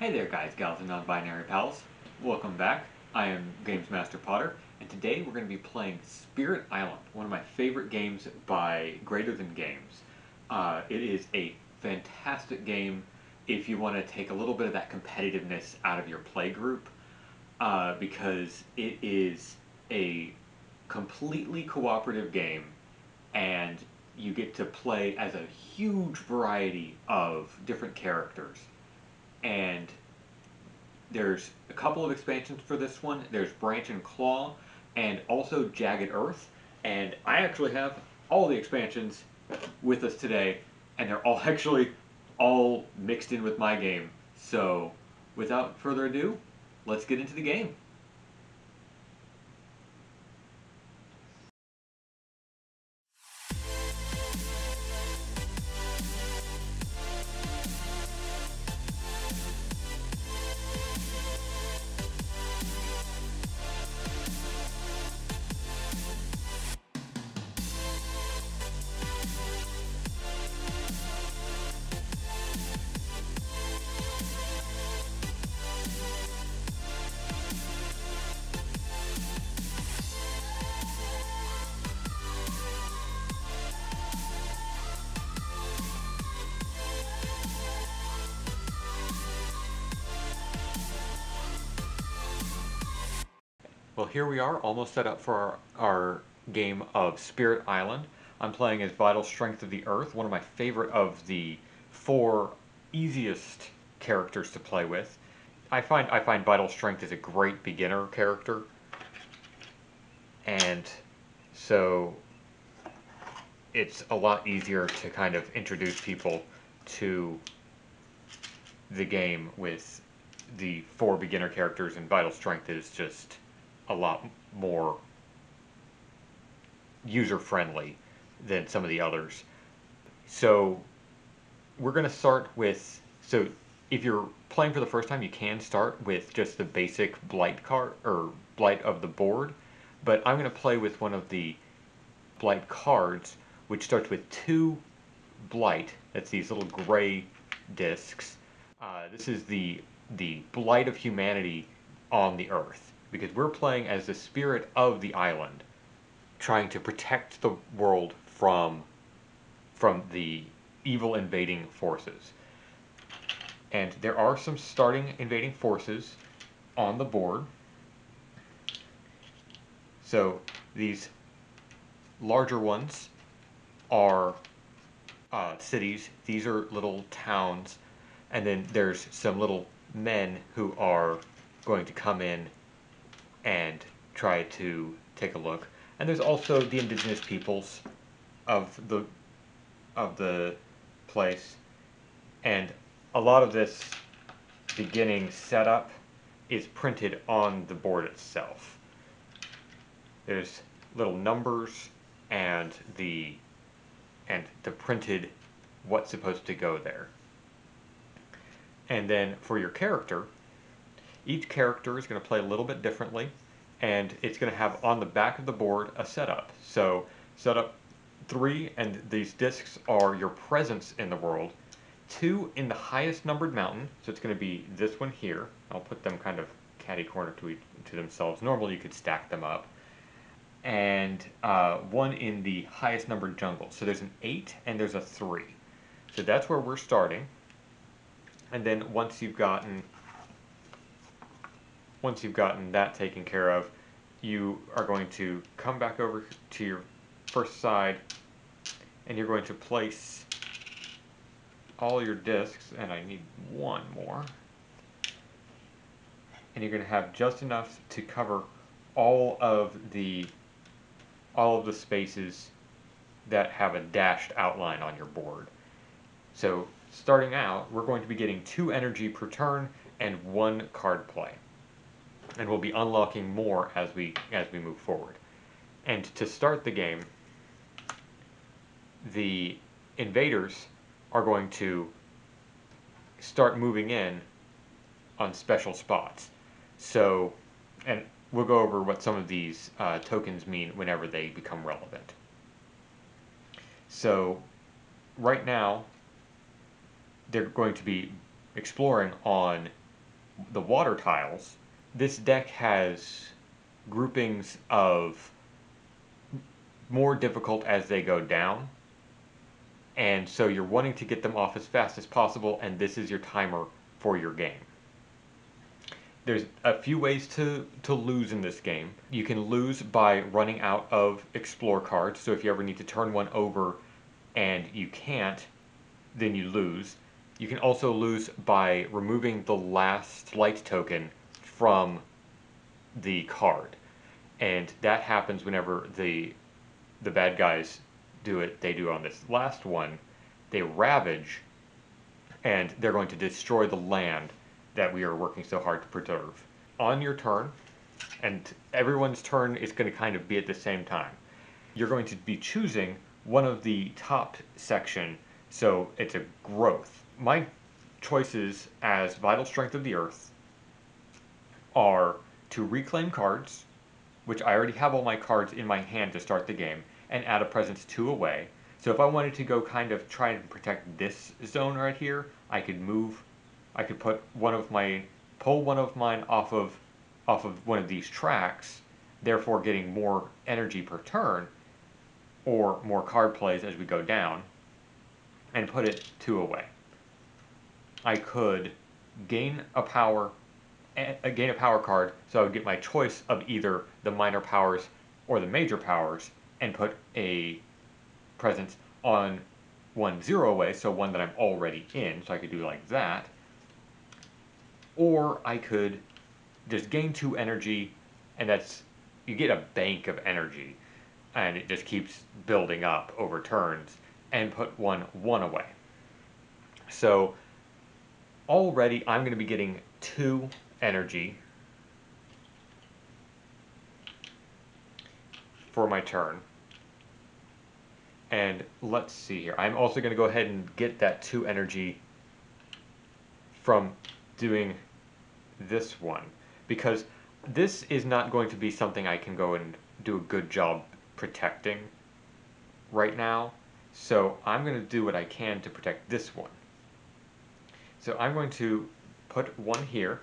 Hey there guys, gals, and non-binary pals. Welcome back. I am Games Master Potter, and today we're going to be playing Spirit Island, one of my favorite games by Greater Than Games. It is a fantastic game if you want to take a little bit of that competitiveness out of your play group, because it is a completely cooperative game, and you get to play as a huge variety of different characters. And there's a couple of expansions for this one. There's Branch and Claw, and also Jagged Earth. And I actually have all the expansions with us today, and they're all actually all mixed in with my game. So, without further ado, let's get into the game. Well, here we are, almost set up for our game of Spirit Island. I'm playing as Vital Strength of the Earth, one of my favorite of the four easiest characters to play with. I find Vital Strength is a great beginner character, and so it's a lot easier to kind of introduce people to the game with the four beginner characters, and Vital Strength is just a lot more user friendly than some of the others. So we're going to start with, so if you're playing for the first time, you can start with just the basic blight card or blight of the board, but I'm going to play with one of the blight cards, which starts with two blight. That's these little gray discs. This is the blight of humanity on the earth, because we're playing as the spirit of the island, trying to protect the world from the evil invading forces. And there are some starting invading forces on the board. So these larger ones are cities. These are little towns. And then there's some little men who are going to come in and try to take a look. And there's also the indigenous peoples of the place. And a lot of this beginning setup is printed on the board itself. There's little numbers and the printed what's supposed to go there. And then for your character, each character is going to play a little bit differently, and it's going to have on the back of the board a setup. So setup 3, and these discs are your presence in the world. 2 in the highest numbered mountain, so it's going to be this one here. I'll put them kind of catty corner to themselves. Normally you could stack them up. And 1 in the highest numbered jungle. So there's an 8 and there's a 3. So that's where we're starting. And then once you've gotten that taken care of, you are going to come back over to your first side, and you're going to place all your discs, and I need one more, and you're going to have just enough to cover all of the spaces that have a dashed outline on your board. So starting out, we're going to be getting 2 energy per turn and 1 card play, and we'll be unlocking more as we move forward. And to start the game, the invaders are going to start moving in on special spots. So, and we'll go over what some of these tokens mean whenever they become relevant. So right now, they're going to be exploring on the water tiles, this deck has groupings of more difficult as they go down. And so you're wanting to get them off as fast as possible, and this is your timer for your game. There's a few ways to lose in this game. You can lose by running out of explore cards, so if you ever need to turn one over and you can't, then you lose. You can also lose by removing the last light token from the card. And that happens whenever the bad guys do it. They do on this last one. They ravage, and they're going to destroy the land that we are working so hard to preserve. On your turn, and everyone's turn is going to kind of be at the same time, you're going to be choosing one of the top section, so it's a growth. My choices as Vital Strength of the Earth are to reclaim cards, which I already have all my cards in my hand to start the game, and add a presence 2 away. So if I wanted to go kind of try and protect this zone right here, I could move, I could put pull one of mine off of one of these tracks, therefore getting more energy per turn, or more card plays as we go down, and put it 2 away. I could gain a power card, so I would get my choice of either the minor powers or the major powers, and put a presence on 1-0 away, so one that I'm already in, so I could do like that. Or I could just gain 2 energy, and that's, you get a bank of energy, and it just keeps building up over turns, and put 1 away. So already I'm going to be getting 2 energy for my turn. And let's see here. I'm also going to go ahead and get that 2 energy from doing this one, because this is not going to be something I can go and do a good job protecting right now. So I'm going to do what I can to protect this one. So I'm going to put 1 here,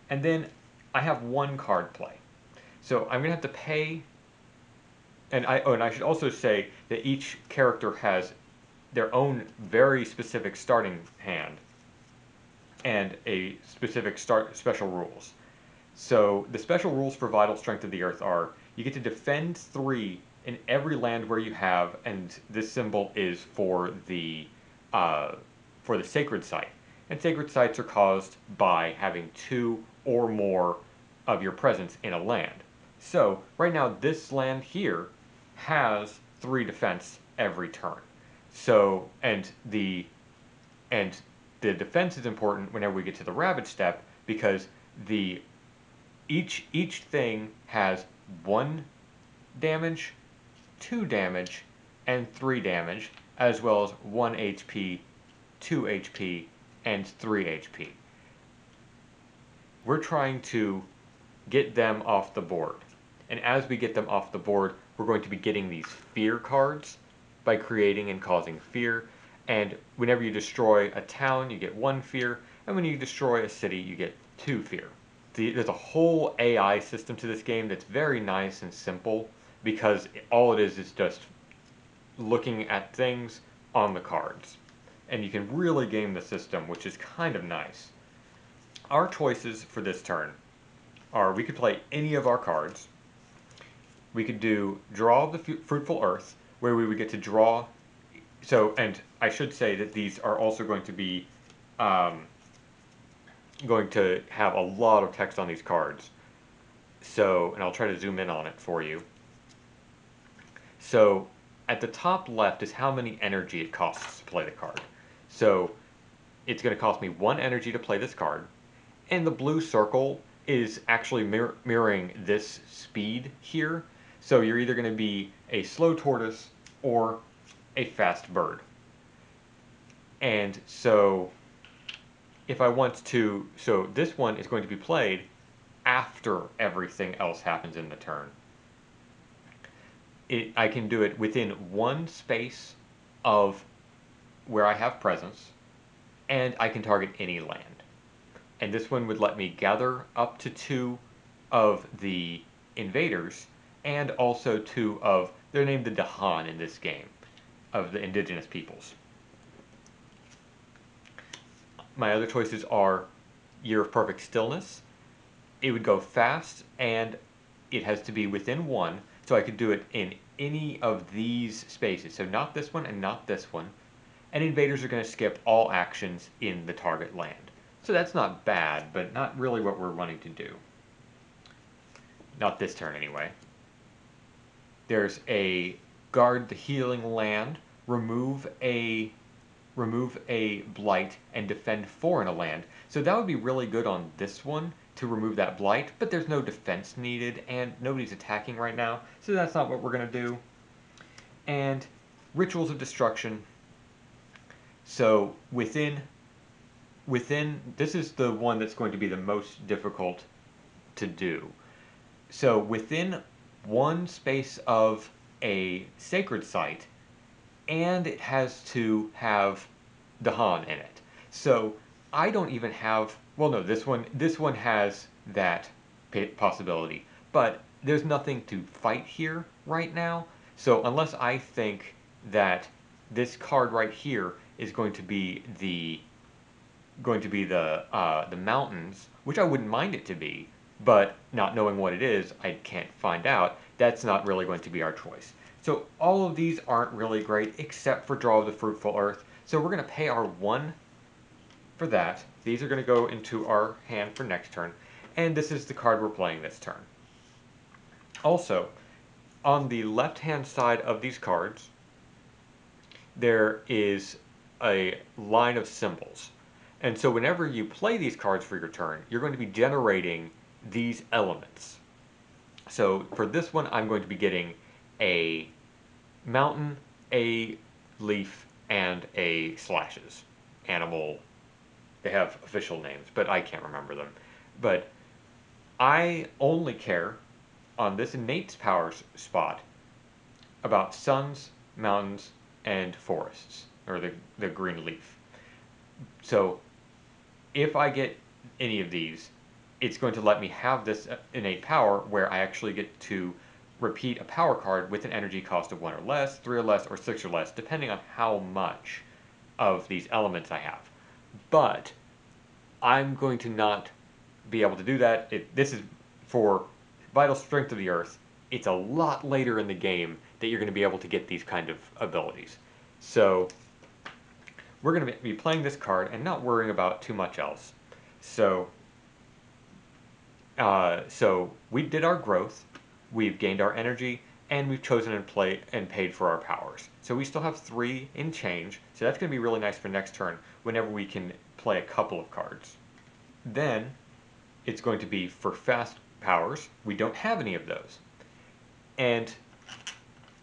and then I have 1 card play. So I'm going to have to pay, and I should also say that each character has their own very specific starting hand and a specific special rules. So the special rules for Vital Strength of the Earth are: you get to defend 3 in every land where you have, and this symbol is for the sacred site. And sacred sites are caused by having 2 or more of your presence in a land. So right now this land here has 3 defense every turn. So and the defense is important whenever we get to the Ravage step, because each thing has 1 damage, 2 damage, and 3 damage, as well as 1 HP, 2 HP, and 3 HP. We're trying to get them off the board. And as we get them off the board, we're going to be getting these fear cards by creating and causing fear. And whenever you destroy a town, you get 1 fear, and when you destroy a city, you get 2 fear. There's a whole AI system to this game that's very nice and simple, because all it is just looking at things on the cards. And you can really game the system, which is kind of nice. Our choices for this turn are: we could play any of our cards. We could do Draw of the Fruitful Earth, where we would get to draw. So, and I should say that these are also going to be going to have a lot of text on these cards. So, and I'll try to zoom in on it for you. So, at the top left is how many energy it costs to play the card. So, it's going to cost me 1 energy to play this card. And the blue circle is actually mirroring this speed here. So you're either going to be a slow tortoise or a fast bird. And so if I want to, so this one is going to be played after everything else happens in the turn. I can do it within 1 space of where I have presence, and I can target any land. and this one would let me gather up to 2 of the invaders, and also 2 of, they're named the Dahan in this game, of the indigenous peoples. My other choices are Year of Perfect Stillness. It would go fast, and it has to be within 1, so I could do it in any of these spaces. So not this one and not this one. And invaders are going to skip all actions in the target land. So that's not bad, but not really what we're wanting to do. Not this turn, anyway. There's a Guard the Healing Land, remove a blight, and defend 4 in a land. So that would be really good on this one to remove that blight, but there's no defense needed, and nobody's attacking right now, so that's not what we're going to do. And Rituals of Destruction. So within, this is the one that's going to be the most difficult to do. So within 1 space of a sacred site, and it has to have Dahan in it. So I don't even have, well, no, this one has that possibility, but there's nothing to fight here right now. So unless I think that this card right here is going to be the mountains, which I wouldn't mind it to be, but not knowing what it is, I can't find out. That's not really going to be our choice. So all of these aren't really great, except for Draw of the Fruitful Earth. So we're going to pay our 1 for that. These are going to go into our hand for next turn, and this is the card we're playing this turn. Also, on the left-hand side of these cards, there is a line of symbols. And so whenever you play these cards for your turn, you're going to be generating these elements. So for this one, I'm going to be getting a mountain, a leaf, and a slashes. Animal, they have official names, but I can't remember them. But I only care on this innate powers spot about suns, mountains, and forests, or the green leaf. So if I get any of these, it's going to let me have this innate power where I actually get to repeat a power card with an energy cost of 1 or less, 3 or less, or 6 or less, depending on how much of these elements I have. But I'm going to not be able to do that. This is for Vital Strength of the Earth. It's a lot later in the game that you're going to be able to get these kind of abilities. So we're going to be playing this card and not worrying about too much else. So we did our growth, we've gained our energy, and we've chosen and paid for our powers. So we still have 3 in change, so that's going to be really nice for next turn whenever we can play a couple of cards. Then it's going to be for fast powers. We don't have any of those. And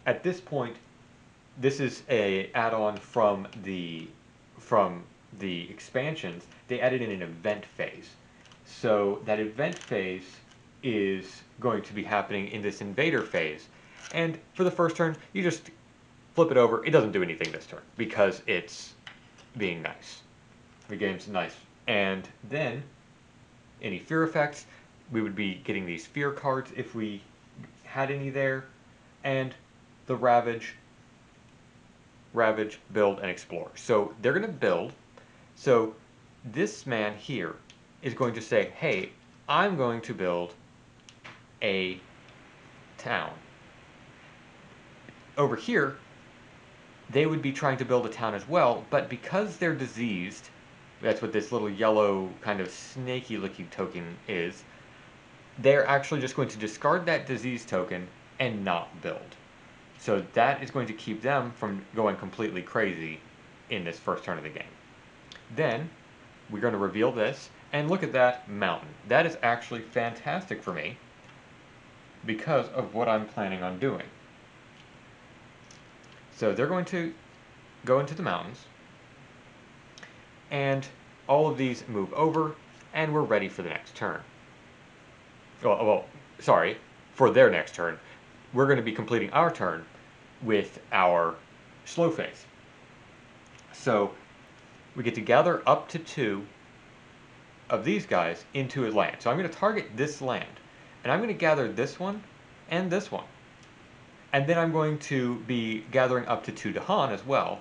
at this point, this is a add-on from the expansions. They added in an event phase. So that event phase is going to be happening in this invader phase. And for the first turn, you just flip it over. It doesn't do anything this turn because it's being nice. The game's nice. And then any fear effects, we would be getting these fear cards if we had any there. And the Ravage, build, and explore. So they're going to build. So this man here is going to say, hey, I'm going to build a town. Over here, they would be trying to build a town as well, but because they're diseased, that's what this little yellow kind of snaky looking token is, they're actually just going to discard that disease token and not build. So that is going to keep them from going completely crazy in this first turn of the game. Then we're going to reveal this, and look at that mountain. That is actually fantastic for me because of what I'm planning on doing. So they're going to go into the mountains, and all of these move over, and we're ready for the next turn. Well, sorry, for their next turn. We're going to be completing our turn with our slow phase. So we get to gather up to 2 of these guys into a land. So I'm going to target this land, and I'm going to gather this one and this one. And then I'm going to be gathering up to 2 Dahan as well,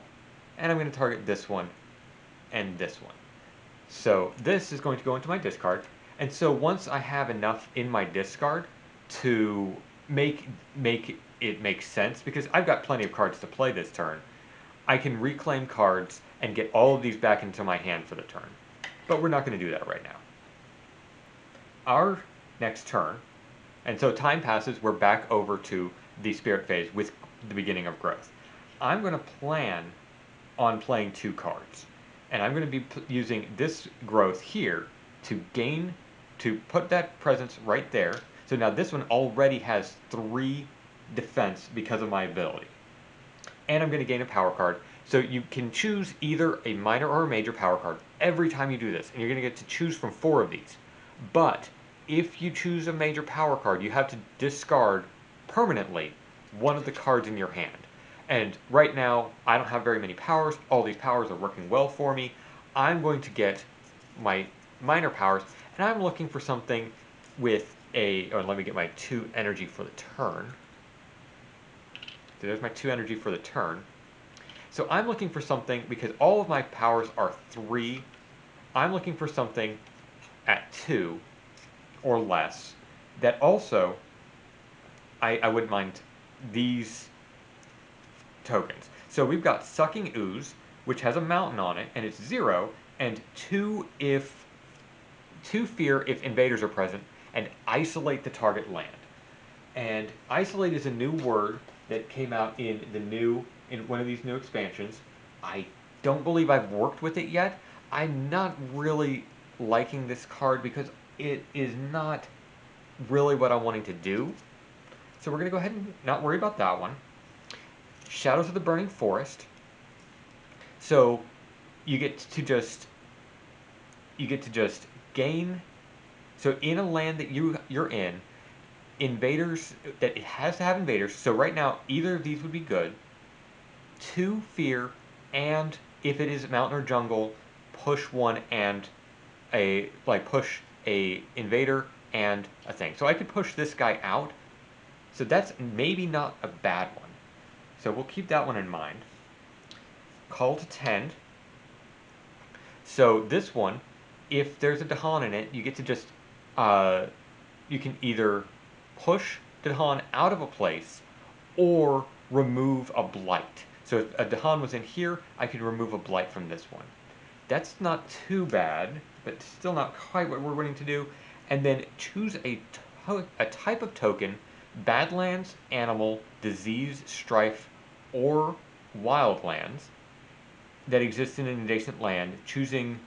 and I'm going to target this one and this one. So this is going to go into my discard, and so once I have enough in my discard to make it make sense, because I've got plenty of cards to play this turn, I can reclaim cards and get all of these back into my hand for the turn. But we're not going to do that right now. Our next turn, and so time passes, we're back over to the spirit phase with the beginning of growth. I'm going to plan on playing 2 cards. And I'm going to be using this growth here to put that presence right there. So now this one already has 3 defense because of my ability. And I'm going to gain a power card. So you can choose either a minor or a major power card every time you do this. And you're going to get to choose from 4 of these. But if you choose a major power card, you have to discard permanently one of the cards in your hand. And right now, I don't have very many powers. All these powers are working well for me. I'm going to get my minor powers, and I'm looking for something with let me get my 2 energy for the turn. So there's my 2 energy for the turn. So I'm looking for something, because all of my powers are 3, I'm looking for something at 2 or less that also, I wouldn't mind these tokens. So we've got Sucking Ooze, which has a mountain on it, and it's 0, and 2 fear if invaders are present, and isolate the target land. And isolate is a new word that came out in one of these new expansions. I don't believe I've worked with it yet. I'm not really liking this card because it is not really what I'm wanting to do. So we're going to go ahead and not worry about that one. Shadows of the Burning Forest. So you get to just gain. So in a land that you're in, invaders, that it has to have invaders. So right now either of these would be good. 2 fear, and if it is mountain or jungle, push 1 and push a invader and a thing. So I could push this guy out. So that's maybe not a bad one. So we'll keep that one in mind. Call to Tend. So this one, if there's a Dahan in it, you get to just, you can either push Dahan out of a place or remove a blight. So if a Dahan was in here, I could remove a blight from this one. That's not too bad, but still not quite what we're wanting to do. And then choose a type of token, Badlands, Animal, Disease, Strife, or Wildlands that exists in an adjacent land, choosing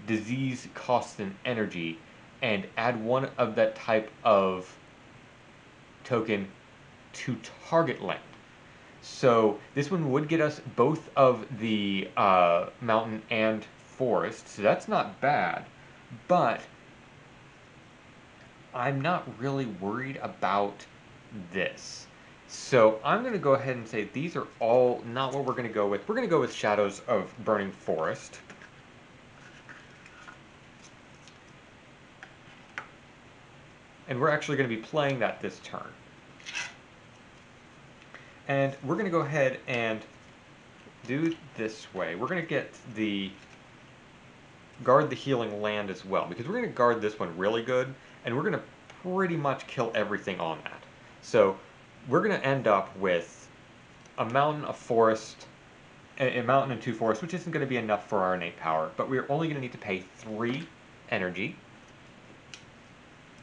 disease, cost, and energy, and add one of that type of token to target land. So this one would get us both of the mountain and forest, so that's not bad, but I'm not really worried about this. So I'm going to go ahead and say these are all not what we're going to go with. We're going to go with Shadows of Burning Forest. And we're actually going to be playing that this turn. And we're going to go ahead and do this way. We're going to get the guard the healing land as well, because we're going to guard this one really good, and we're going to pretty much kill everything on that. So we're going to end up with a mountain, a forest, a mountain and 2 forests, which isn't going to be enough for our innate power, but we're only going to need to pay 3 energy,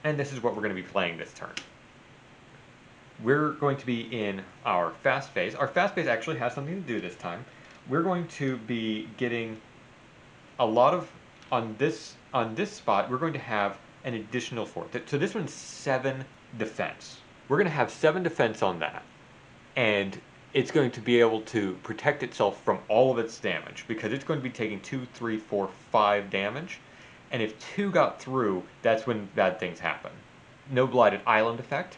and this is what we're going to be playing this turn. We're going to be in our fast phase. Our fast phase actually has something to do this time. We're going to be getting a lot of, on this spot, we're going to have an additional 4. So this one's 7 defense. We're going to have 7 defense on that, and it's going to be able to protect itself from all of its damage, because it's going to be taking 2, 3, 4, 5 damage, and if 2 got through, that's when bad things happen. No Blighted Island effect,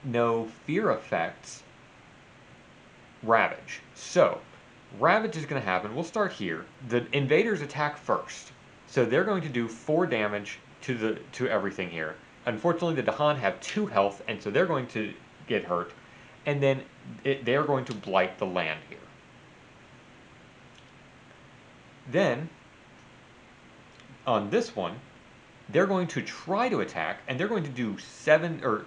no fear effects, Ravage. So Ravage is going to happen. We'll start here. The invaders attack first. So they're going to do 4 damage to everything here. Unfortunately, the Dahan have 2 health, and so they're going to get hurt. And then they're going to blight the land here. Then, on this one, they're going to try to attack, and they're going to do 7 or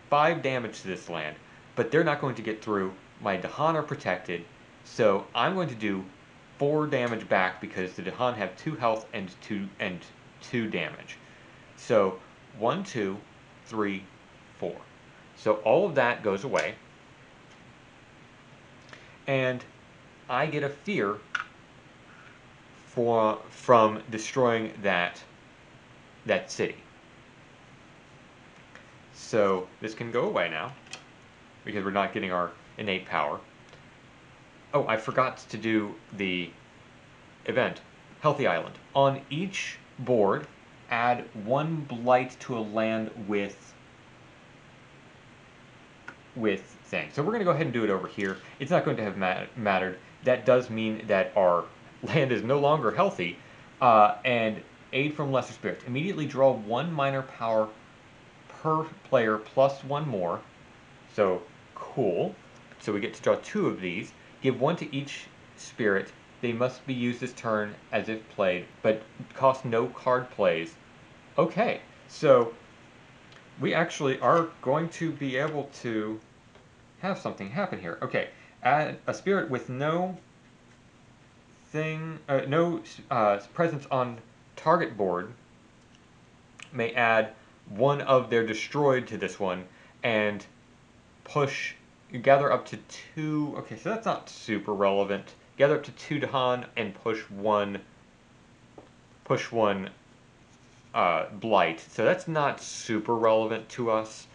5 damage to this land, but they're not going to get through. My Dahan are protected, so I'm going to do 4 damage back because the Dahan have 2 health and 2 damage. So 1, 2, 3, 4. So all of that goes away, and I get a fear from destroying that city. So this can go away now because we're not getting our innate power. Oh, I forgot to do the event. Healthy Island. On each board, add 1 blight to a land with thing. So we're going to go ahead and do it over here. It's not going to have mattered. That does mean that our land is no longer healthy. And aid from lesser spirits. Immediately draw 1 minor power per player plus 1 more. So cool. So we get to draw 2 of these. Give 1 to each spirit. They must be used this turn as if played, but cost no card plays. Okay, so we actually are going to be able to have something happen here. Okay, add a spirit with no presence on target board may add 1 of their destroyed to this one and gather up to 2. Okay, so that's not super relevant. Gather up to 2 Dahan and push one blight. So that's not super relevant to us.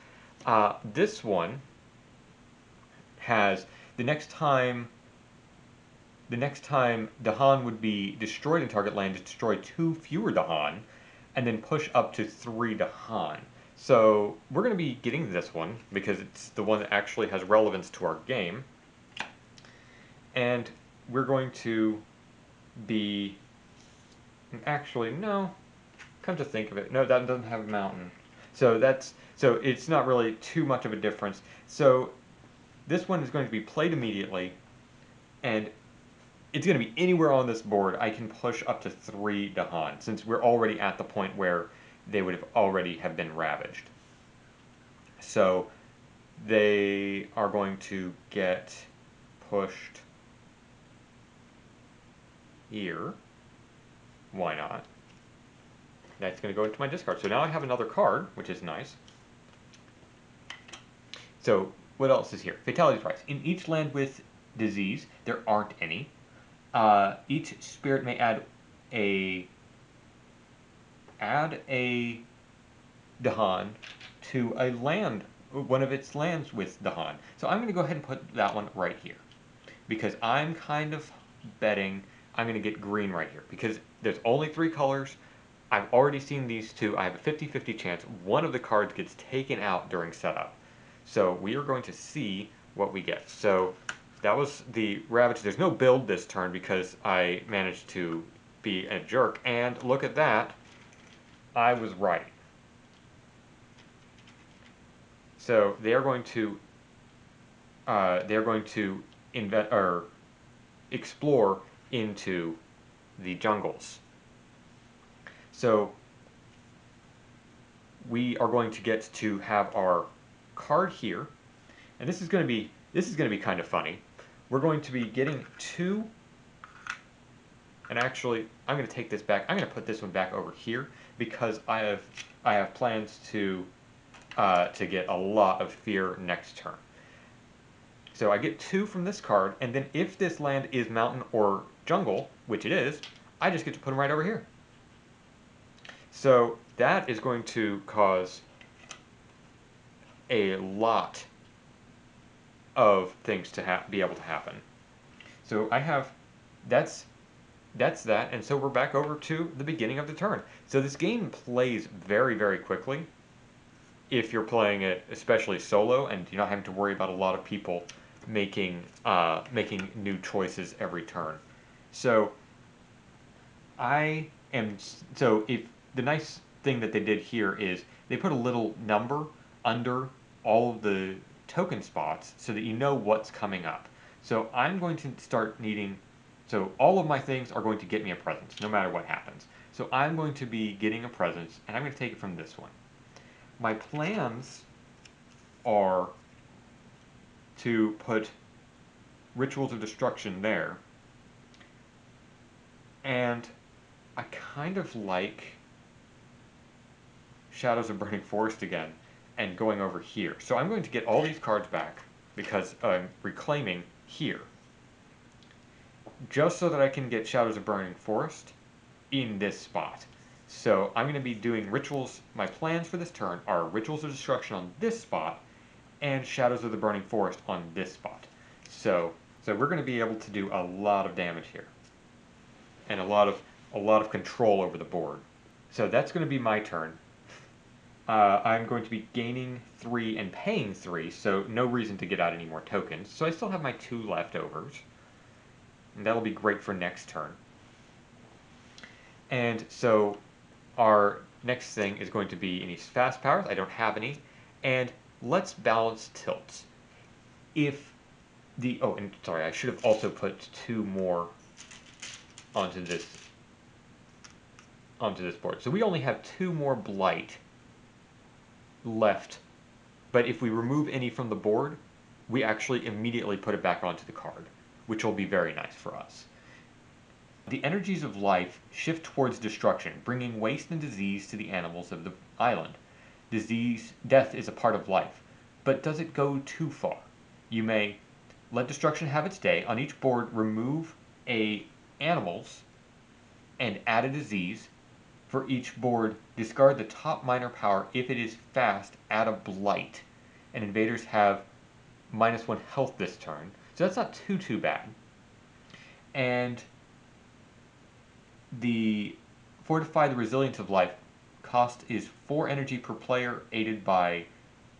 This one has the next time Dahan would be destroyed in target land, to destroy 2 fewer Dahan, and then push up to 3 Dahan. So we're going to be getting this one because it's the one that actually has relevance to our game. And we're going to be... Actually, no. Come to think of it, no, that doesn't have a mountain. So it's not really too much of a difference. So this one is going to be played immediately, and it's going to be anywhere on this board. I can push up to 3 Dahan, since we're already at the point where they would have already have been ravaged. So they are going to get pushed here. Why not? That's going to go into my discard. So now I have another card, which is nice. So what else is here? Fatality price. In each land with disease, there aren't any. Each spirit may add a Dahan to a land, one of its lands with Dahan. So I'm going to go ahead and put that one right here, because I'm kind of betting I'm going to get green right here, because there's only 3 colors. I've already seen these 2. I have a 50-50 chance one of the cards gets taken out during setup. So we are going to see what we get. So that was the Ravage. There's no build this turn because I managed to be a jerk. And look at that. I was right. So they are going to explore into the jungles. So we are going to get to have our card here, and this is going to be kind of funny. We're going to be getting 2, and actually I'm going to take this back. I'm going to put this one back over here because I have plans to get a lot of fear next turn. So I get 2 from this card, and then if this land is mountain or jungle, which it is, I just get to put them right over here. So that is going to cause a lot of things to be able to happen. So I have, that's that, and so we're back over to the beginning of the turn. So this game plays very, very quickly if you're playing it especially solo and you're not having to worry about a lot of people making new choices every turn. So I And so if the nice thing that they did here is they put a little number under all of the token spots so that you know what's coming up. So I'm going to start needing, so all of my things are going to get me a presence no matter what happens. So I'm going to be getting a presence and I'm going to take it from this one. My plans are to put Rituals of Destruction there. And I kind of like Shadows of Burning Forest again and going over here. So I'm going to get all these cards back because I'm reclaiming here. Just so that I can get Shadows of Burning Forest in this spot. So I'm going to be doing rituals. My plans for this turn are Rituals of Destruction on this spot and Shadows of the Burning Forest on this spot. So we're going to be able to do a lot of damage here and a lot of control over the board. So that's going to be my turn. I'm going to be gaining 3 and paying 3, so no reason to get out any more tokens. So I still have my 2 leftovers, and that'll be great for next turn. And so our next thing is going to be any fast powers. I don't have any. And let's balance tilts. If the, oh, and sorry, I should have also put 2 more onto this board. So we only have 2 more blight left, but if we remove any from the board, we actually immediately put it back onto the card, which will be very nice for us. The energies of life shift towards destruction, bringing waste and disease to the animals of the island. Death is a part of life, but does it go too far? You may let destruction have its day. On each board, remove a animals and add a disease. For each board, discard the top minor power. If it is fast, add a blight. And invaders have -1 health this turn. So that's not too bad. And the Fortify the Resilience of Life cost is 4 energy per player, aided by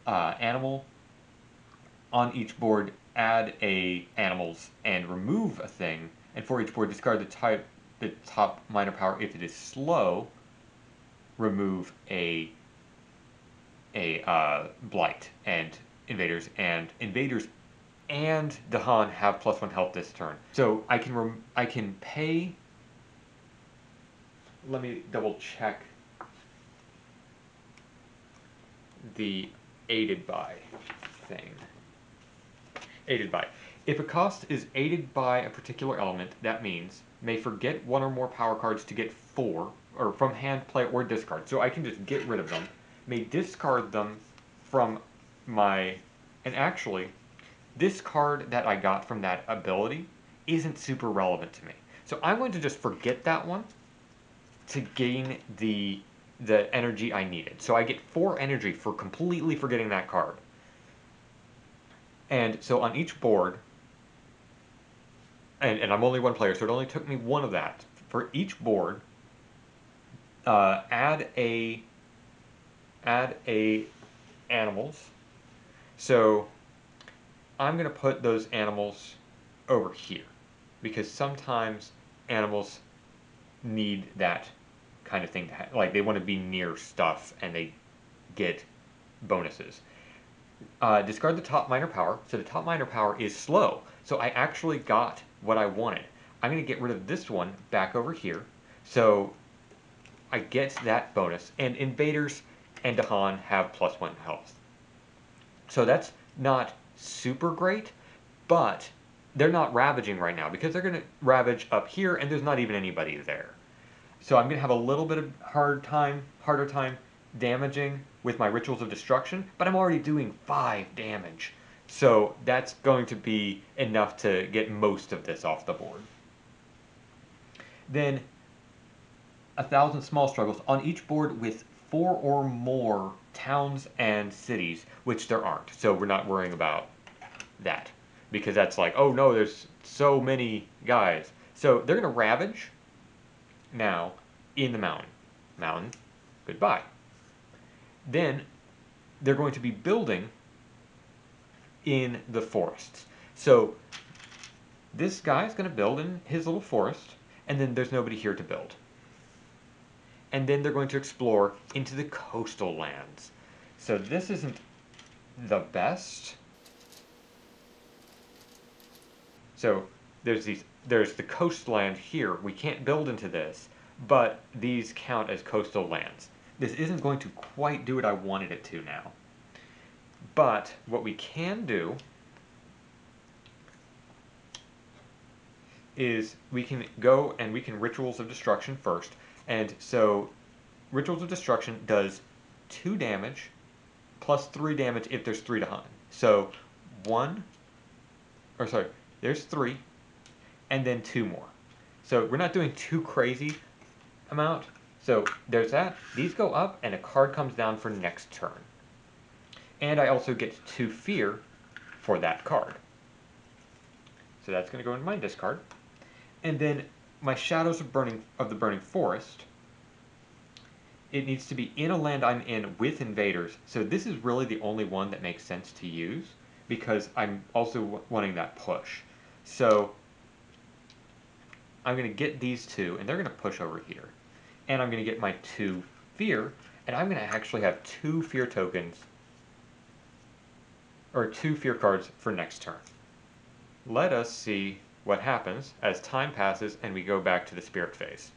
animal. On each board, add a animals and remove a thing. And for each board, discard the top minor power. If it is slow, remove a blight. And invaders and Dahan have +1 health this turn. So I can pay. Let me double check the aided by thing. Aided by. If a cost is aided by a particular element, that means may forget 1 or more power cards to get 4, or from hand, play, or discard. So I can just get rid of them. May discard them from my, and actually, this card that I got from that ability isn't super relevant to me. So I'm going to just forget that one to gain the energy I needed. So I get 4 energy for completely forgetting that card. And so on each board, and I'm only 1 player, so it only took me 1 of that. For each board, add a animals. So I'm going to put those animals over here because sometimes animals need that kind of thing to have, like they want to be near stuff and they get bonuses. Discard the top minor power. So the top minor power is slow. So I actually got what I wanted. I'm going to get rid of this one back over here. So I get that bonus. And invaders and Dahan have +1 health. So that's not super great, but they're not ravaging right now because they're going to ravage up here and there's not even anybody there. So I'm going to have a little bit of harder time damaging with my Rituals of Destruction, but I'm already doing 5 damage. So that's going to be enough to get most of this off the board. Then 1,000 small struggles on each board with 4 or more towns and cities, which there aren't. So we're not worrying about that because that's like, oh no, there's so many guys. So they're going to ravage now in the mountain. Mountain, goodbye. Then they're going to be building in the forests. So this guy's going to build in his little forest, and then there's nobody here to build. and then they're going to explore into the coastal lands. So this isn't the best. So there's the coastland here. We can't build into this, but these count as coastal lands. This isn't going to quite do what I wanted it to now. But what we can do is we can go and we can Rituals of Destruction first. And so Rituals of Destruction does 2 damage plus 3 damage if there's 3 to hunt. So there's 3 and then 2 more. So we're not doing too crazy amount. So there's that. These go up and a card comes down for next turn. And I also get 2 fear for that card. So that's going to go in my discard. And then my Shadows of the Burning Forest, it needs to be in a land I'm in with invaders. So this is really the only one that makes sense to use because I'm also wanting that push. So I'm going to get these 2 and they're going to push over here. And I'm going to get my 2 fear and I'm going to actually have 2 fear tokens or 2 fear cards for next turn. Let us see what happens as time passes and we go back to the spirit phase.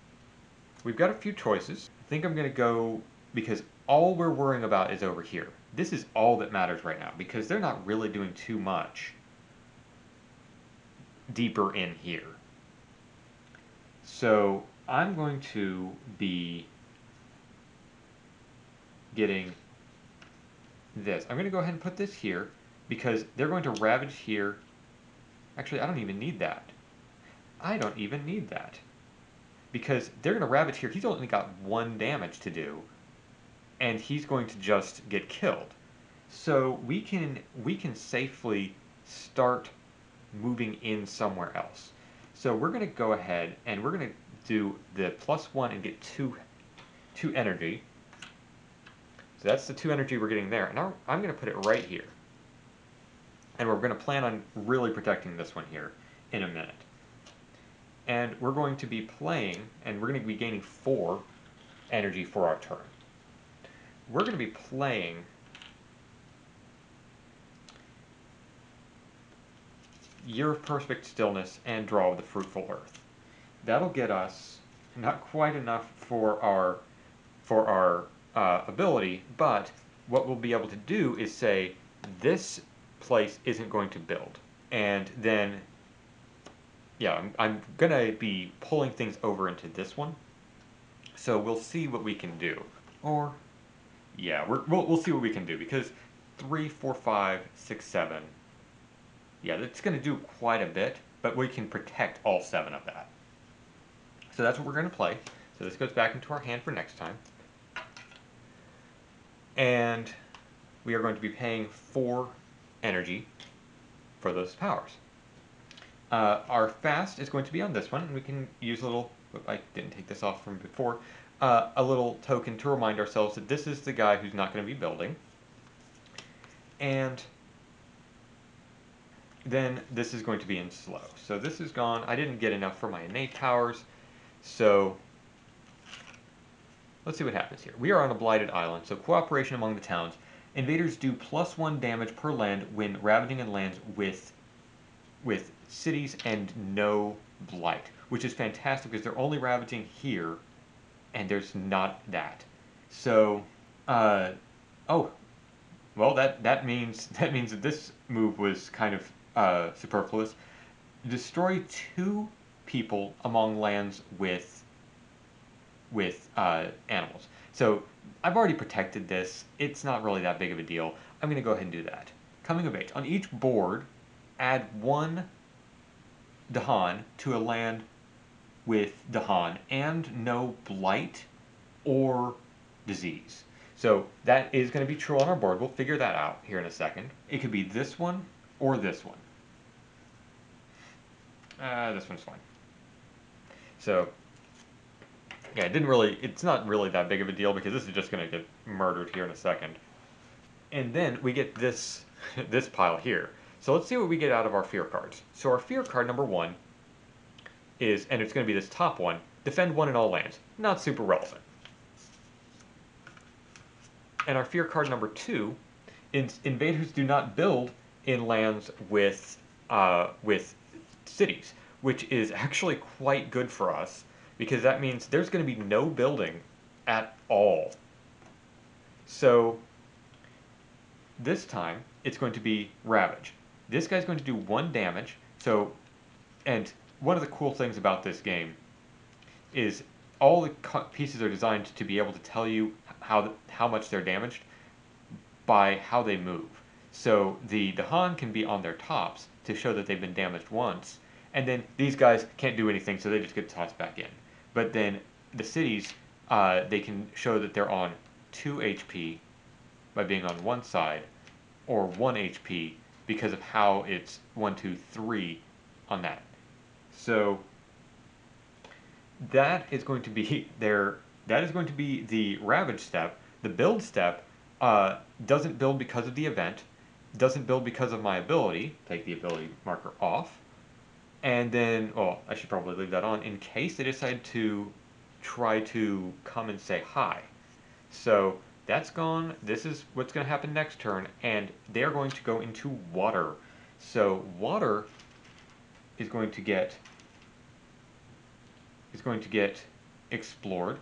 We've got a few choices. I think I'm going to go because all we're worrying about is over here. This is all that matters right now because they're not really doing too much deeper in here. So I'm going to be getting this. I'm going to go ahead and put this here because they're going to ravage here. Actually, I don't even need that. I don't even need that. Because they're going to ravage here. He's only got 1 damage to do. And he's going to just get killed. So we can safely start moving in somewhere else. So we're going to go ahead and we're going to do the +1 and get 2 energy. So that's the 2 energy we're getting there. And I'm going to put it right here. And we're going to plan on really protecting this one here in a minute. And we're going to be playing, and we're going to be gaining 4 energy for our turn. We're going to be playing Year of Perfect Stillness and Draw of the Fruitful Earth. That'll get us not quite enough for our ability, but what we'll be able to do is say this place isn't going to build. And then, yeah, I'm going to be pulling things over into this one. So we'll see what we can do. Or, yeah, we'll see what we can do because 3, 4, 5, 6, 7. Yeah, that's going to do quite a bit, but we can protect all 7 of that. So that's what we're going to play. So this goes back into our hand for next time. And we are going to be paying 4 energy for those powers. Our fast is going to be on this one, and we can use a little, I didn't take this off from before, a little token to remind ourselves that this is the guy who's not going to be building. And then this is going to be in slow. So this is gone. I didn't get enough for my innate powers, so let's see what happens here. We are on a blighted island, so cooperation among the towns. Invaders do +1 damage per land when ravaging in lands with cities and no blight, which is fantastic because they're only ravaging here, and there's not that. So, oh, well, that means that this move was kind of superfluous. Destroy 2 people among lands with animals. So I've already protected this. It's not really that big of a deal. I'm going to go ahead and do that. Coming of Age. On each board, add 1 Dahan to a land with Dahan and no blight or disease. So that is going to be true on our board. We'll figure that out here in a second. It could be this one or this one. This one's fine. So yeah, it's not really that big of a deal because this is just going to get murdered here in a second. And then we get this this pile here. So let's see what we get out of our fear cards. So our fear card number 1 is, and it's going to be this top one, defend 1 in all lands. Not super relevant. And our fear card number 2, invaders do not build in lands with cities, which is actually quite good for us because that means there's going to be no building at all. So this time it's going to be Ravage. This guy's going to do 1 damage. So, and one of the cool things about this game is all the pieces are designed to be able to tell you how much they're damaged by how they move. So the Dahan can be on their tops to show that they've been damaged once, and then these guys can't do anything, so they just get tossed back in. But then the cities, they can show that they're on 2 HP by being on one side, or 1 HP because of how it's 1, 2, 3 on that. So that is going to be their that is going to be the Ravage step. The build step doesn't build because of the event, doesn't build because of my ability. Take the ability marker off, and then, well, I should probably leave that on in case they decide to try to come and say hi. So that's gone. This is what's going to happen next turn, and they are going to go into water. So water is going to get explored,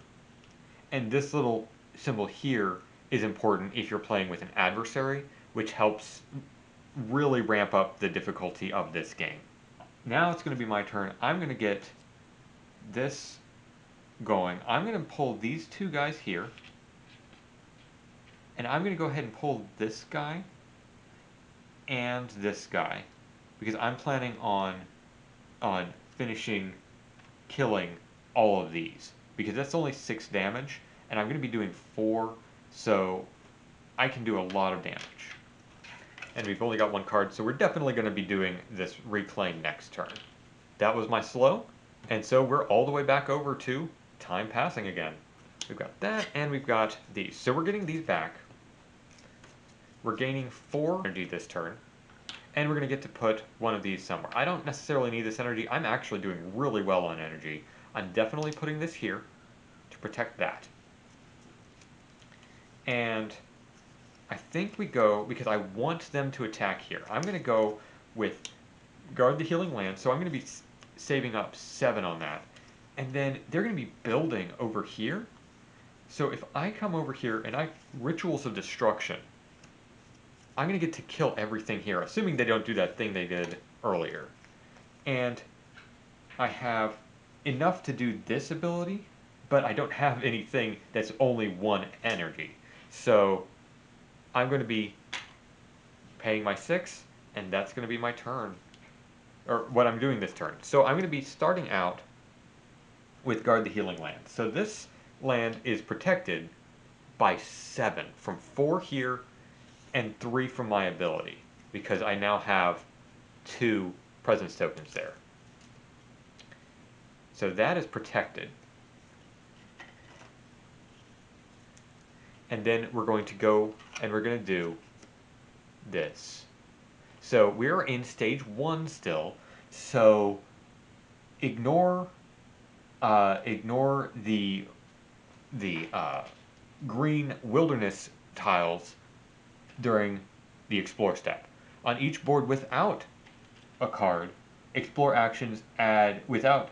and this little symbol here is important if you're playing with an adversary, which helps really ramp up the difficulty of this game. Now it's going to be my turn. I'm going to get this going. I'm going to pull these 2 guys here, and I'm going to go ahead and pull this guy and this guy because I'm planning on finishing killing all of these because that's only 6 damage, and I'm going to be doing 4, so I can do a lot of damage. And we've only got 1 card, so we're definitely going to be doing this reclaim next turn. That was my slow, and so we're all the way back over to time passing again. We've got that, and we've got these. So we're getting these back. We're gaining 4 energy this turn, and we're going to get to put one of these somewhere. I don't necessarily need this energy. I'm actually doing really well on energy. I'm definitely putting this here to protect that. And I think we go, because I want them to attack here, I'm going to go with guard the healing land, so I'm going to be saving up 7 on that. And then they're going to be building over here. So if I come over here and I Rituals of Destruction, I'm going to get to kill everything here, assuming they don't do that thing they did earlier. And I have enough to do this ability, but I don't have anything that's only 1 energy. So I'm going to be paying my 6, and that's going to be my turn. Or what I'm doing this turn. So I'm going to be starting out with Guard the Healing Land. So this land is protected by 7, from 4 here and 3 from my ability, because I now have 2 presence tokens there. So that is protected. And then we're going to go and we're going to do this. So we're in stage 1 still. So ignore the green wilderness tiles during the explore step. On each board without a card, explore actions add +1.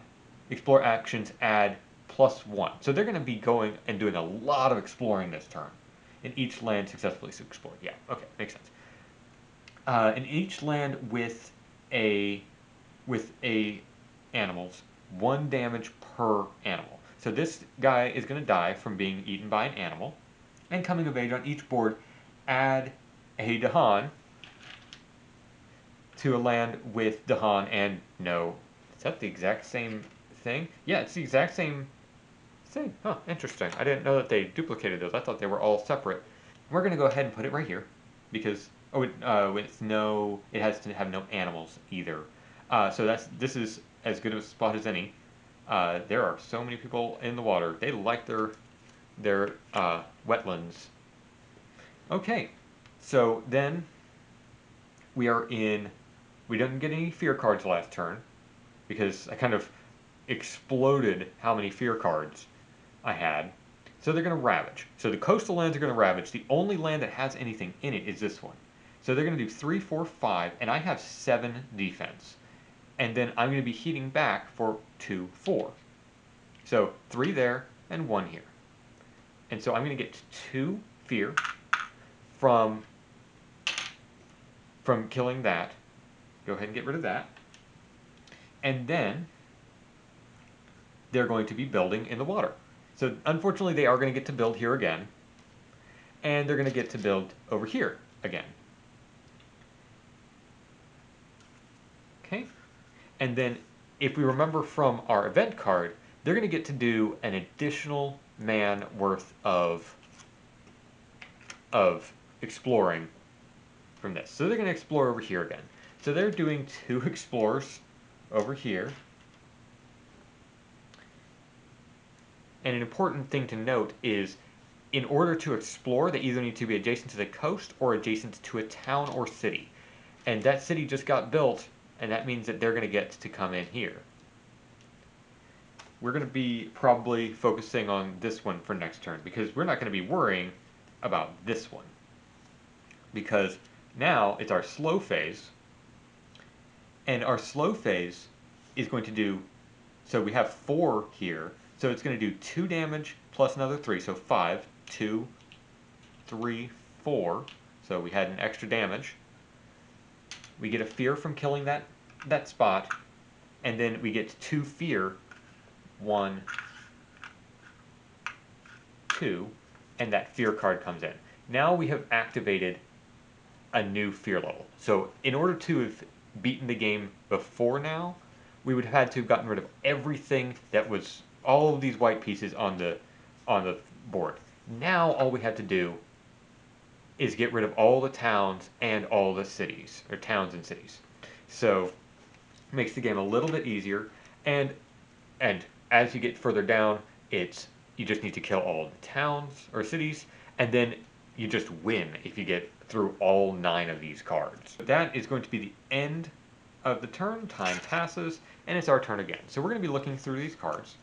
So they're going to be going and doing a lot of exploring this turn. In each land successfully explored. Yeah, okay, makes sense. In each land with a animals, 1 damage per animal. So this guy is going to die from being eaten by an animal. And coming of age on each board, add a Dahan to a land with Dahan and no. Is that the exact same thing? Yeah, it's the exact same thing. Huh, interesting. I didn't know that they duplicated those. I thought they were all separate. We're going to go ahead and put it right here because with no, it has to have no animals either. So this is as good of a spot as any. There are so many people in the water. They like their wetlands. Okay, so then we didn't get any fear cards last turn because I kind of exploded how many fear cards I had. So they're going to ravage. So the coastal lands are going to ravage. The only land that has anything in it is this one. So they're going to do 3, 4, 5, and I have 7 defense. And then I'm going to be heating back for 2, 4. So 3 there and 1 here. And so I'm going to get 2 fear from killing that. Go ahead and get rid of that. And then they're going to be building in the water. So unfortunately, they are going to get to build here again. And they're going to get to build over here again. Okay? And then if we remember from our event card, they're going to get to do an additional man worth of exploring from this. So they're going to explore over here again. So they're doing 2 explorers over here. And an important thing to note is in order to explore, they either need to be adjacent to the coast or adjacent to a town or city. And that city just got built, and that means that they're going to get to come in here. We're going to be probably focusing on this one for next turn, because we're not going to be worrying about this one. Because now it's our slow phase, and our slow phase is going to do, so we have 4 here, so it's going to do 2 damage plus another 3, so 5, 2, 3, 4, so we had an extra damage. We get a fear from killing that spot, and then we get 2 fear, 1, 2, and that fear card comes in. Now we have activated a new fear level. So in order to have beaten the game before now, we would have had to have gotten rid of everything that was all of these white pieces on the board. Now all we have to do is get rid of all the towns and all the cities, or towns and cities. So it makes the game a little bit easier, and as you get further down, you just need to kill all the towns or cities, and then you just win if you get through all 9 of these cards. That is going to be the end of the turn. Time passes, and it's our turn again. So we're going to be looking through these cards.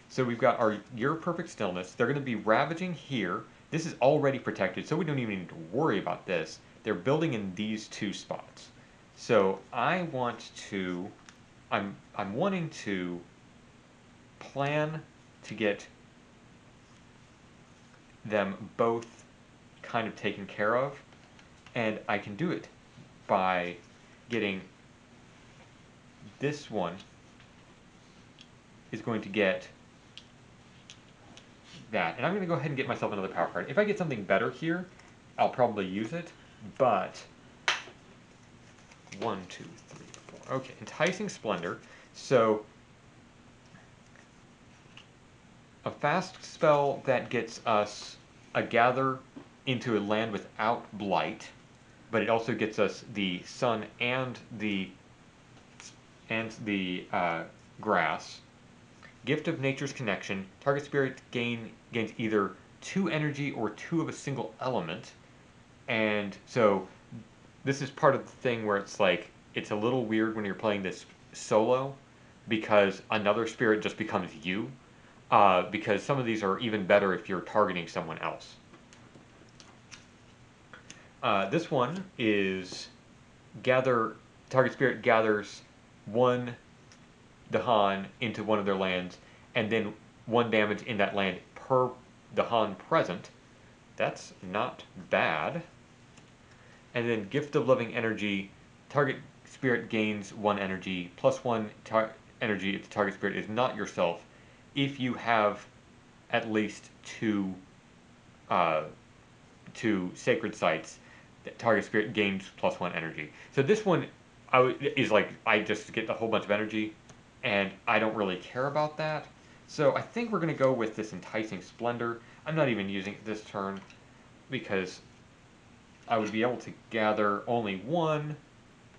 So we've got our Your Perfect Stillness. They're going to be ravaging here. This is already protected, so we don't even need to worry about this. They're building in these 2 spots. So I'm wanting to plan to get them both kind of taken care of, and I can do it by getting this one is going to get that, and I'm going to go ahead and get myself another power card. If I get something better here, I'll probably use it, but 1, 2, 3, 4. Okay, Enticing Splendor. So a fast spell that gets us a gather into a land without blight, but it also gets us the sun and the grass. Gift of Nature's Connection. Target spirit gains either 2 energy or 2 of a single element. And so this is part of the thing where it's like, it's a little weird when you're playing this solo, because another spirit just becomes you. Because some of these are even better if you're targeting someone else. This one is target spirit gathers 1 Dahan into one of their lands, and then 1 damage in that land per Dahan present. That's not bad. And then Gift of Loving Energy, target spirit gains 1 energy, plus 1 energy if the target spirit is not yourself, if you have at least 2 sacred sites. The target spirit gains plus 1 energy. So this one is like, I just get a whole bunch of energy, and I don't really care about that. So I think we're going to go with this Enticing Splendor. I'm not even using it this turn, because I would be able to gather only 1.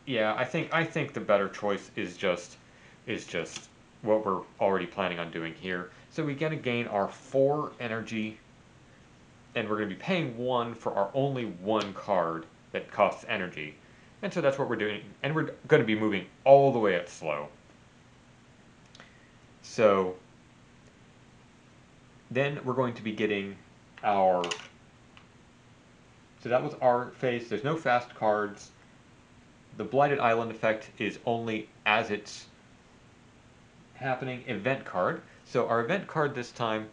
Yeah, I think the better choice is just what we're already planning on doing here. So we're going to gain our 4 energy, and we're going to be paying 1 for our only 1 card that costs energy. And so that's what we're doing, and we're going to be moving all the way up slow. So Then we're going to be getting our... So that was our phase. There's no fast cards. The Blighted Island effect is only as it's happening. Event card. So our event card this time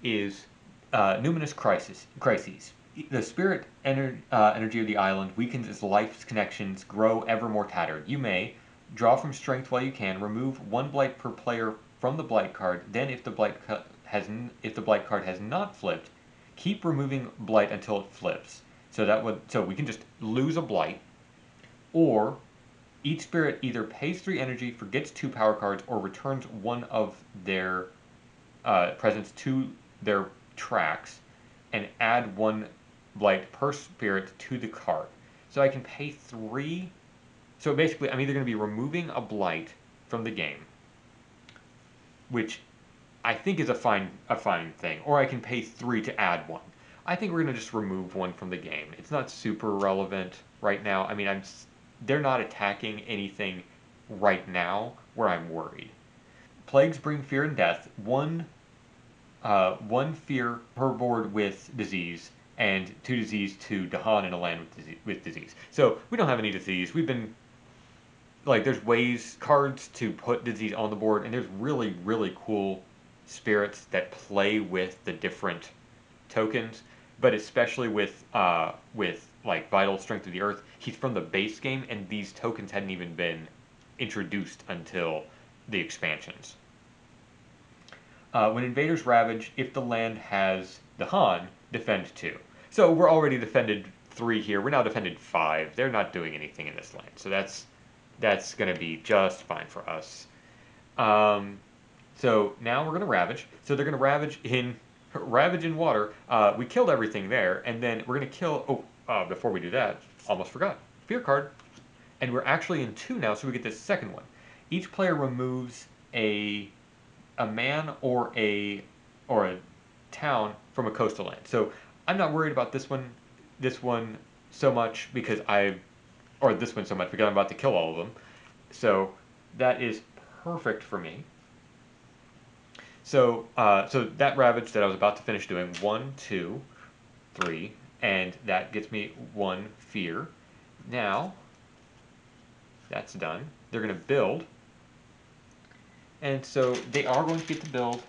is Numinous Crises. The spirit energy of the island weakens its life's connections, grow ever more tattered. You may draw from strength while you can, remove one blight per player from the blight card. Then, if the blight card has not flipped, keep removing blight until it flips. So we can just lose a blight, or each spirit either pays 3 energy, forgets 2 power cards, or returns one of their presents to their tracks and add 1 blight per spirit to the card. So I can pay 3. So basically, I'm either going to be removing a blight from the game, which I think is a fine thing, or I can pay 3 to add 1. I think we're going to just remove 1 from the game. It's not super relevant right now. I mean, they're not attacking anything right now where I'm worried. Plagues bring fear and death. One fear per board with disease, and 2 disease to Dahan in a land with disease. So we don't have any disease. We've been there's cards to put disease on the board, and there's really, really cool spirits that play with the different tokens, but especially with Vital Strength of the Earth. He's from the base game, and these tokens hadn't even been introduced until the expansions. When invaders ravage, if the land has Dahan, defend 2. So we're already defended 3 here. We're now defended 5. They're not doing anything in this land, so that's going to be just fine for us. So now we're going to ravage. So they're going to ravage in water. We killed everything there, and then we're going to kill... before we do that, almost forgot. Fear card. And we're actually in 2 now, so we get this second one. Each player removes a man or a town from a coastal land. So I'm not worried about this one so much because this one so much because I'm about to kill all of them. So that is perfect for me. So so that ravage that I was about to finish doing, 1, 2, 3, and that gets me 1 fear. Now that's done. They're going to build. And so they are going to get to build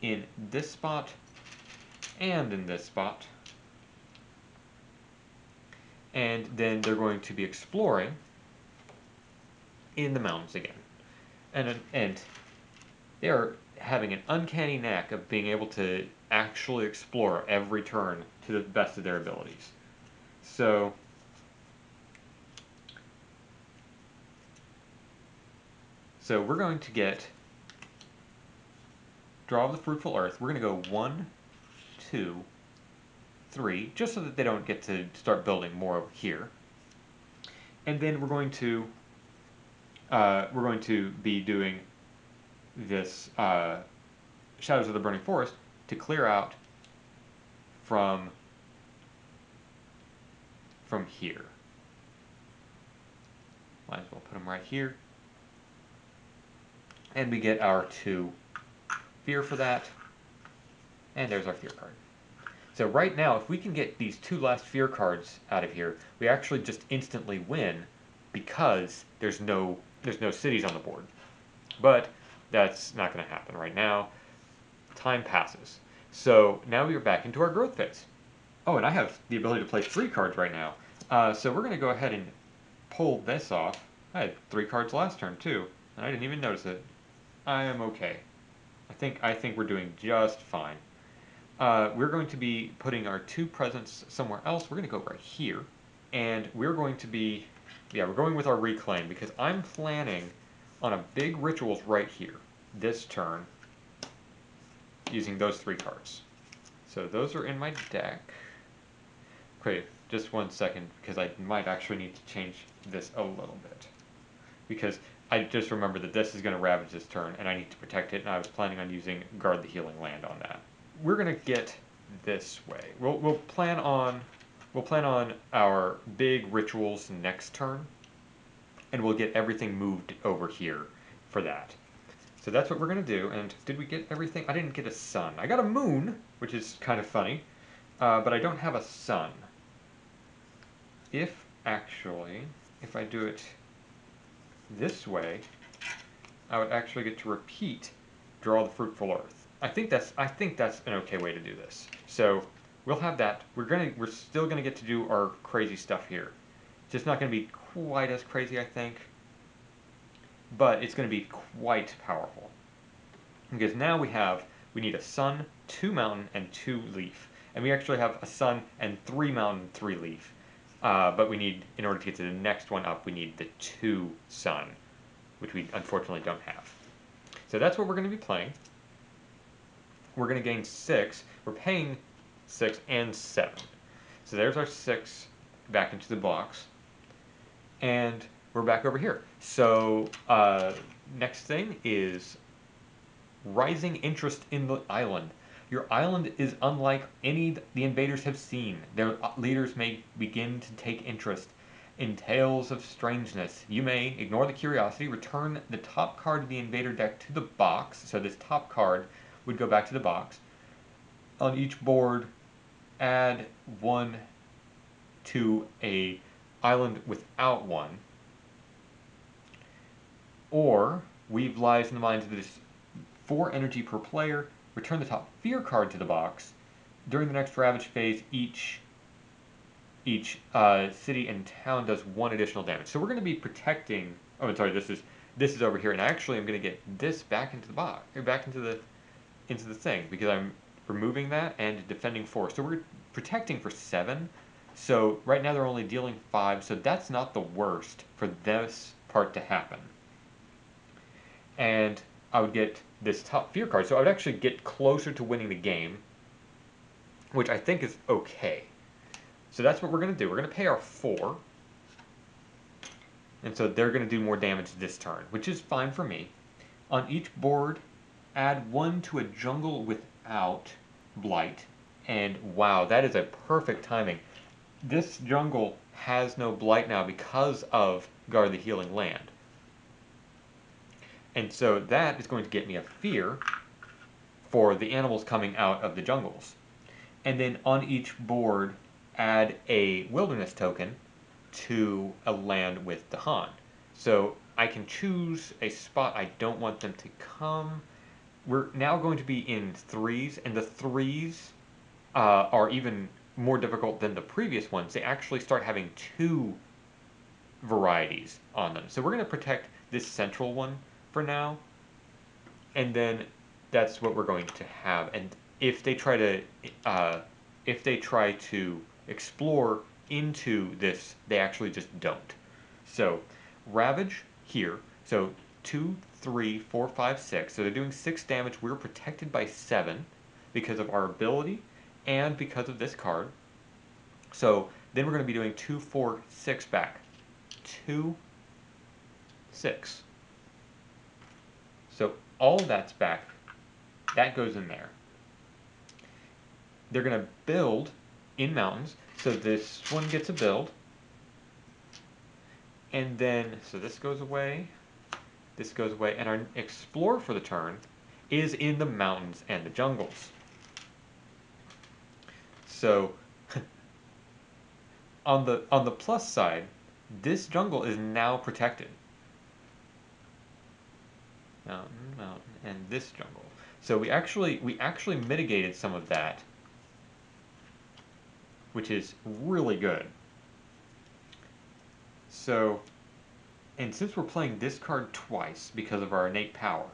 in this spot and in this spot. And then they're going to be exploring in the mountains again. And they are having an uncanny knack of being able to actually explore every turn to the best of their abilities. So we're going to get Draw of the Fruitful Earth. We're going to go 1, 2, 3, just so that they don't get to start building more over here. And then we're going to be doing this Shadows of the Burning Forest to clear out from here. Might as well put them right here. And we get our 2 fear for that. And there's our fear card. So right now, if we can get these 2 last fear cards out of here, we actually just instantly win because there's no cities on the board. But that's not going to happen right now. Time passes. So now we are back into our growth phase. Oh, and I have the ability to play 3 cards right now. So we're going to go ahead and pull this off. I had 3 cards last turn too, and I didn't even notice it. I am okay. I think we're doing just fine. We're going to be putting our 2 presents somewhere else. We're going to go right here, and we're going to be, we're going with our reclaim because I'm planning on a big rituals right here this turn using those 3 cards. So those are in my deck. Okay, just 1 second because I might actually need to change this a little bit because I just remember that this is going to ravage this turn and I need to protect it, and I was planning on using Guard the Healing Land on that. We're going to get this way. We'll plan on our big rituals next turn, and we'll get everything moved over here for that. So that's what we're going to do. And did we get everything? I didn't get a sun. I got a moon, which is kind of funny, but I don't have a sun. If actually, if I do it this way, I would actually get to repeat draw the fruitful earth. I think that's an okay way to do this. So we'll have that. We're still gonna get to do our crazy stuff here. It's just not gonna be quite as crazy, I think, but it's gonna be quite powerful. Because now we need a sun, 2 mountain, and 2 leaf. And we actually have a sun and 3 mountain, 3 leaf. But we need, in order to get to the next one up, we need the 2 sun, which we unfortunately don't have. So that's what we're going to be playing. We're going to gain 6. We're paying 6 and 7. So there's our 6 back into the box. And we're back over here. So next thing is rising interest in the island. Your island is unlike any the invaders have seen. Their leaders may begin to take interest in tales of strangeness. You may ignore the curiosity, return the top card of the invader deck to the box. So this top card would go back to the box. On each board, add 1 to a island without 1. Or weave lies in the minds of this 4 energy per player. Return the top fear card to the box. During the next Ravage phase, each city and town does 1 additional damage. So we're going to be protecting. Oh, I'm sorry. This is over here, and actually, I'm going to get this back into the box, back into the thing, because I'm removing that and defending 4. So we're protecting for 7. So right now they're only dealing 5. So that's not the worst for this part to happen. And I would get this top fear card. So I would actually get closer to winning the game, which I think is okay. So that's what we're going to do. We're going to pay our 4. And so they're going to do more damage this turn, which is fine for me. On each board, add 1 to a jungle without blight. And wow, that is a perfect timing. This jungle has no blight now because of Guard the Healing Land. And so that is going to get me a fear for the animals coming out of the jungles. And then on each board, add a wilderness token to a land with Dahan. So I can choose a spot I don't want them to come. We're now going to be in 3s, and the 3s are even more difficult than the previous ones. They actually start having 2 varieties on them. So we're going to protect this central one for now, and then that's what we're going to have. And if they try to explore into this, they actually just don't. So Ravage here. So 2, 3, 4, 5, 6. So they're doing 6 damage. We're protected by 7 because of our ability and because of this card. So then we're going to be doing 2, 4, 6 back. 2, 6. So all of that's back. That goes in there. They're going to build in mountains. So this one gets a build. And then, so this goes away. This goes away. And our explore for the turn is in the mountains and the jungles. So on the plus side, this jungle is now protected. Mountain, mountain, and this jungle. So we actually mitigated some of that, which is really good. So, and since we're playing this card twice because of our innate power,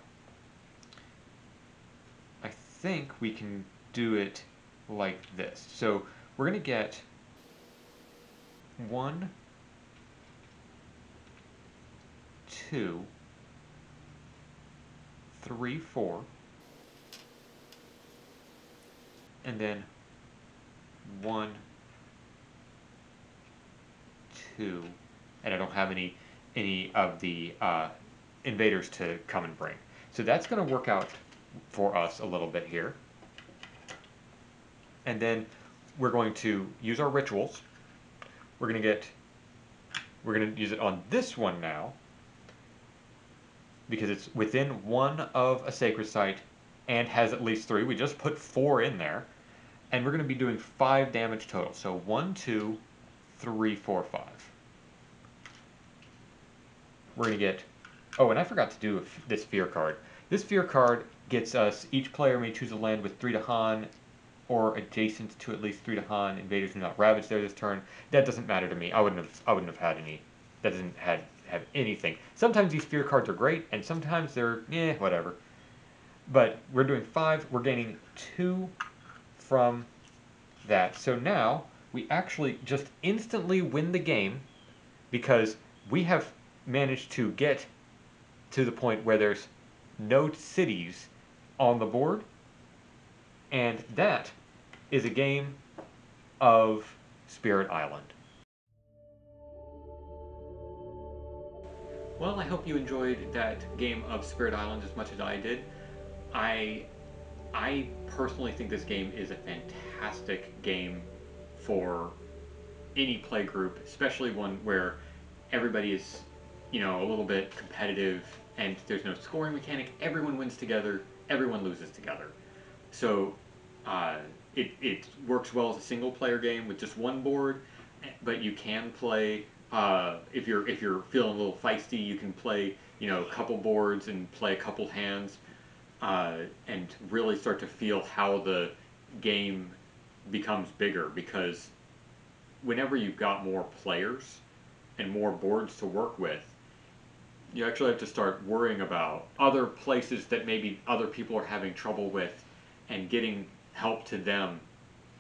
I think we can do it like this. So we're going to get 1, 2, 3, 4, and then 1, 2, and I don't have any of the invaders to come and bring. So that's going to work out for us a little bit here. And then we're going to use our rituals. We're going to use it on this one now. because it's within one of a sacred site and has at least three. We just put four in there, and we're going to be doing 5 damage total. So 1, 2, 3, 4, 5. We're going to get. Oh, and I forgot to do this fear card. This fear card gets us, each player may choose a land with 3 Dahan or adjacent to at least 3 Dahan. Invaders do not ravage there this turn. That doesn't matter to me. I wouldn't have had any. That doesn't have anything. Sometimes these fear cards are great, and sometimes they're whatever. But we're doing 5. We're gaining 2 from that. So now we actually just instantly win the game because we have managed to get to the point where there's no cities on the board, and that is a game of Spirit Island. Well, I hope you enjoyed that game of Spirit Island as much as I did. I I personally think this game is a fantastic game for any play group, especially one where everybody is, a little bit competitive and there's no scoring mechanic. Everyone wins together, everyone loses together. So uh, it works well as a single player game with just one board, but you can play if you're feeling a little feisty, you can play a couple boards and play a couple hands and really start to feel how the game becomes bigger because whenever you've got more players and more boards to work with, you actually have to start worrying about other places that maybe other people are having trouble with and getting help to them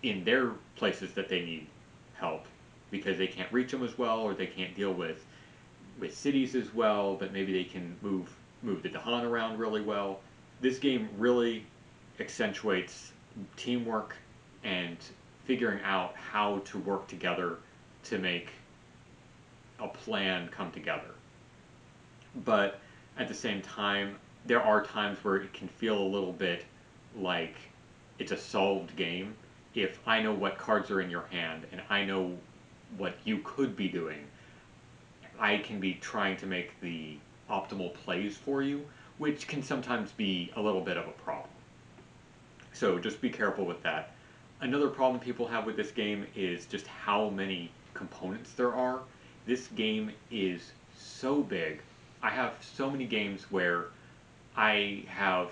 in their places that they need help because they can't reach them as well or they can't deal with cities as well, but maybe they can move the Dahan around really well. This game really accentuates teamwork and figuring out how to work together to make a plan come together. But at the same time, there are times where it can feel a little bit like it's a solved game. If I know what cards are in your hand and I know what you could be doing, I can be trying to make the optimal plays for you, which can sometimes be a little bit of a problem. So just be careful with that. Another problem people have with this game is just how many components there are. This game is so big. I have so many games where I have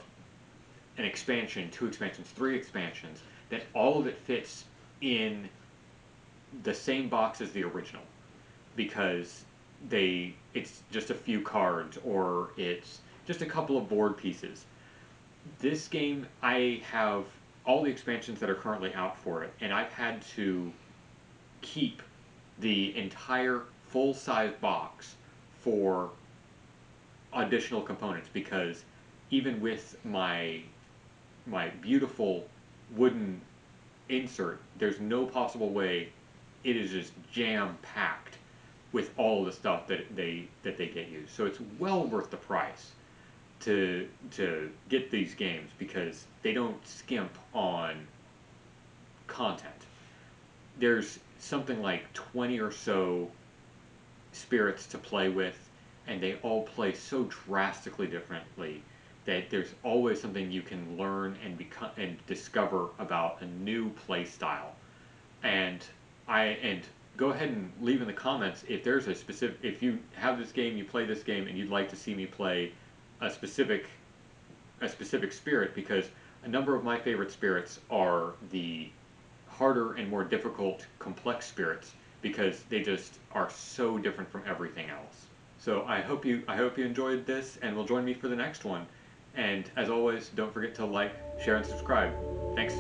an expansion, 2 expansions, 3 expansions, that all of it fits in the same box as the original because it's just a few cards or it's just a couple of board pieces. This game, I have all the expansions that are currently out for it, and I've had to keep the entire full size box for additional components because even with my beautiful wooden insert, there's no possible way it is just jam packed with all of the stuff that they get used. So it's well worth the price to get these games because they don't skimp on content. There's something like 20 or so spirits to play with, and they all play so drastically differently that there's always something you can learn and become and discover about a new play style. And and go ahead and leave in the comments if there's a specific if you have this game, you play this game, and you'd like to see me play a specific a specific spirit because a number of my favorite spirits are the harder and more difficult complex spirits because they just are so different from everything else. So I hope you enjoyed this and will join me for the next one. And as always, don't forget to like, share, and subscribe. Thanks.